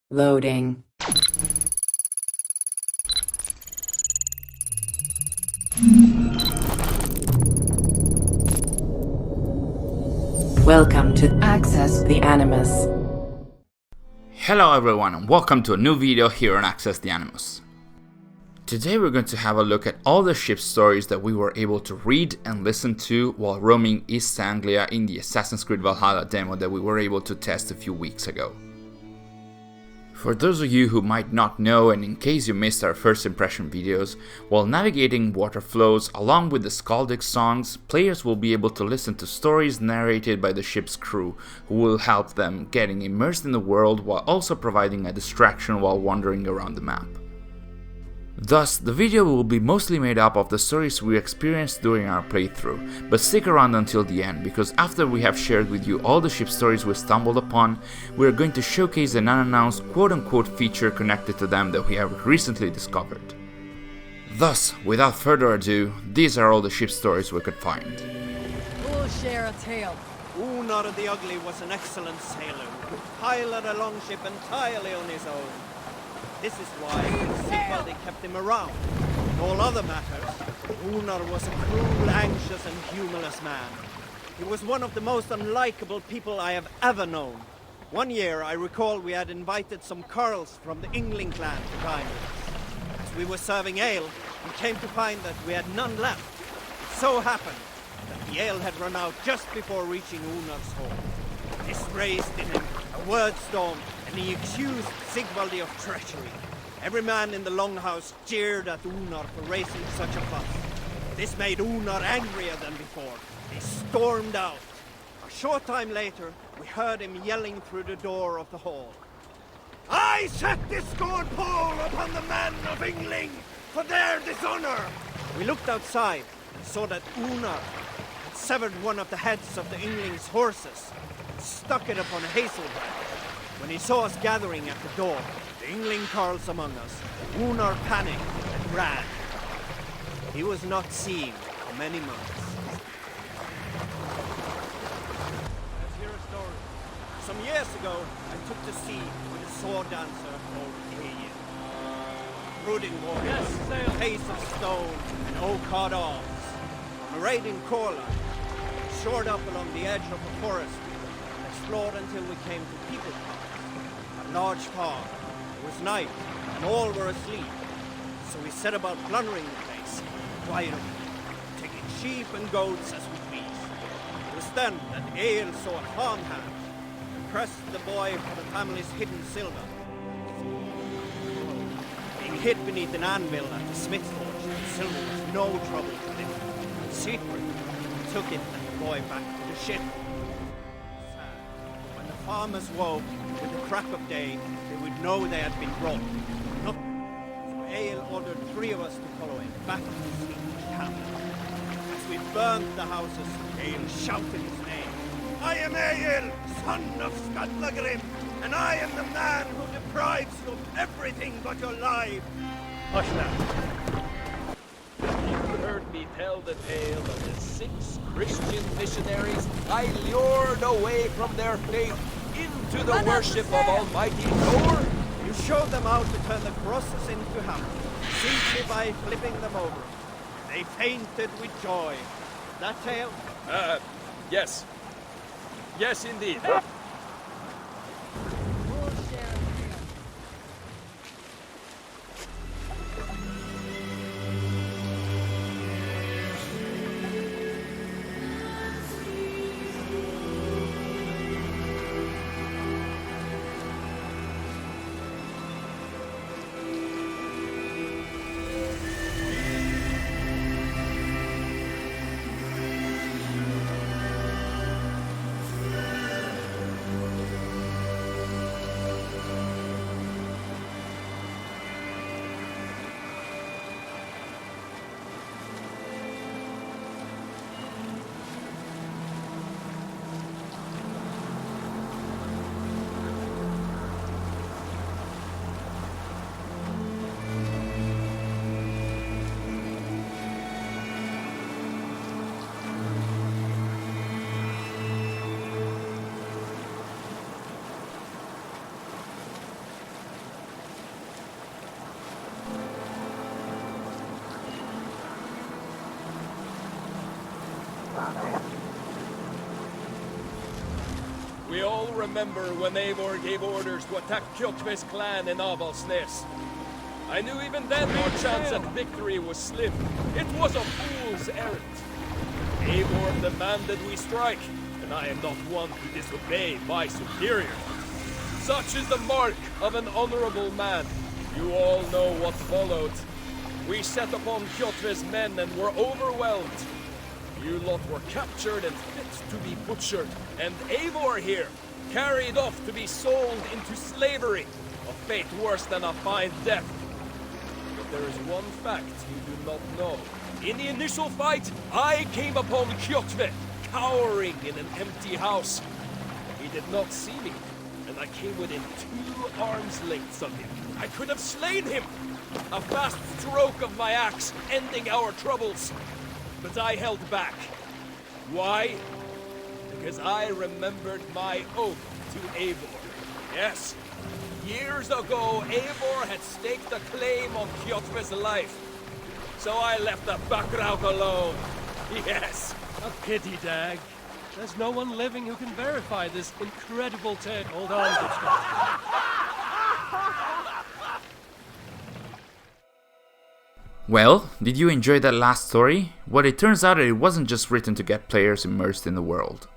Loading. Welcome to Access the Animus. Hello everyone and welcome to a new video here on Access the Animus. Today we're going to have a look at all the ship stories that we were able to read and listen to while roaming East Anglia in the Assassin's Creed Valhalla demo that we were able to test a few weeks ago. For those of you who might not know, and in case you missed our first impression videos, while navigating waterflows along with the Skaldic songs, players will be able to listen to stories narrated by the ship's crew, who will help them getting immersed in the world while also providing a distraction while wandering around the map. Thus, the video will be mostly made up of the stories we experienced during our playthrough, but stick around until the end, because after we have shared with you all the ship stories we stumbled upon, we are going to showcase an unannounced quote-unquote feature connected to them that we have recently discovered. Thus, without further ado, these are all the ship stories we could find. We'll share a tale. Unar the Ugly was an excellent sailor who could pilot a longship entirely on his own. This is why Sigvaldi kept him around. In all other matters, Unar was a cruel, anxious and humorless man. He was one of the most unlikable people I have ever known. One year, I recall we had invited some Carls from the Yngling clan to dine with us. As we were serving ale, we came to find that we had none left. It so happened that the ale had run out just before reaching Unar's hall. This raised in him a word storm, and he accused Sigvaldi of treachery. Every man in the longhouse jeered at Unar for raising such a fuss. This made Unar angrier than before. He stormed out. A short time later, we heard him yelling through the door of the hall. "I set this scorn pole upon the men of Yngling for their dishonor!" We looked outside and saw that Unar had severed one of the heads of the Yngling's horses and stuck it upon a hazel branch. When he saw us gathering at the door, the Yngling Carls among us, Unar panicked and ran. He was not seen for many months. Let's hear a story. Some years ago, I took to sea with a sword dancer called Egil. Brooding warriors, face of stone and oak-hard arms. On a raid in Korla, we shored up along the edge of a forest and explored until we came to People Park. A large farm. It was night, and all were asleep. So we set about plundering the place, quietly, taking sheep and goats as we pleased. It was then that Egil saw a farmhand and pressed the boy for the family's hidden silver. Being hid beneath an anvil at the smith's forge, the silver was no trouble to lift. In secret, we took it and the boy back to the ship. When the farmers woke with the crack of day, they would know they had been robbed. So Egil ordered 3 of us to follow him back to the sleepy camp. As we burnt the houses, Egil shouted his name. "I am Egil, son of Skatlagrim, and I am the man who deprives you of everything but your life." Hush now. You heard me tell the tale of the 6 Christian missionaries I lured away from their faith into the worship of Almighty Thor. You showed them how to turn the crosses into hammers, simply by flipping them over. They fainted with joy. That tale? Yes. Yes, indeed. We'll share a tale. remember when Eivor gave orders to attack Kjotve's clan in Avaldsnes. I knew even then our chance at victory was slim. It was a fool's errand. Eivor demanded we strike, and I am not one to disobey my superior. Such is the mark of an honorable man. You all know what followed. We set upon Kjotve's men and were overwhelmed. You lot were captured and fit to be butchered, and Eivor here, carried off to be sold into slavery, a fate worse than a fine death. But there is one fact you do not know. In the initial fight, I came upon Kjotve, cowering in an empty house. He did not see me, and I came within 2 arms lengths of him. I could have slain him! A fast stroke of my axe, ending our troubles. But I held back. Why? Because I remembered my oath to Eivor. Yes, years ago, Eivor had staked a claim on Kjotve's life. So I left the Bakrauk alone. Yes. A pity, Dag. There's no one living who can verify this incredible tale. Hold on, Gitchka. Well, did you enjoy that last story? Well, it turns out that it wasn't just written to get players immersed in the world.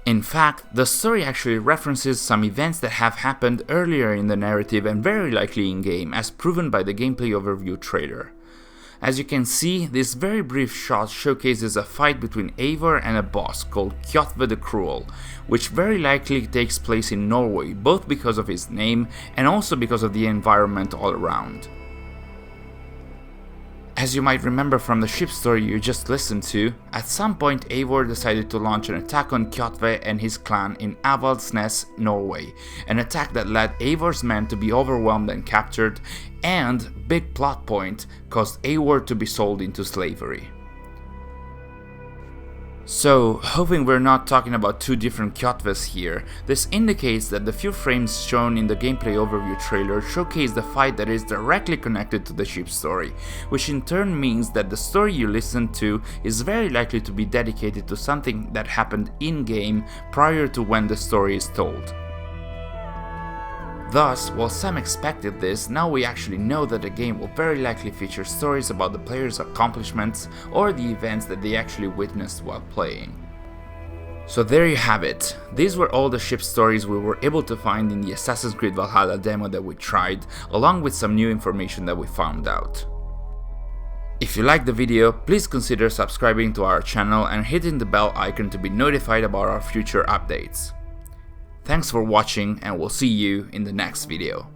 In fact, the story actually references some events that have happened earlier in the narrative and very likely in-game, as proven by the gameplay overview trailer. As you can see, this very brief shot showcases a fight between Eivor and a boss called Kjotve the Cruel, which very likely takes place in Norway, both because of his name and also because of the environment all around. As you might remember from the ship story you just listened to, at some point Eivor decided to launch an attack on Kjotve and his clan in Avaldsnes, Norway, an attack that led Eivor's men to be overwhelmed and captured, and, big plot point, caused Eivor to be sold into slavery. So, hoping we're not talking about 2 different Kjotves here, this indicates that the few frames shown in the gameplay overview trailer showcase the fight that is directly connected to the ship story, which in turn means that the story you listen to is very likely to be dedicated to something that happened in-game prior to when the story is told. Thus, while some expected this, now we actually know that the game will very likely feature stories about the player's accomplishments or the events that they actually witnessed while playing. So there you have it. These were all the ship stories we were able to find in the Assassin's Creed Valhalla demo that we tried, along with some new information that we found out. If you liked the video, please consider subscribing to our channel and hitting the bell icon to be notified about our future updates. Thanks for watching, and we'll see you in the next video.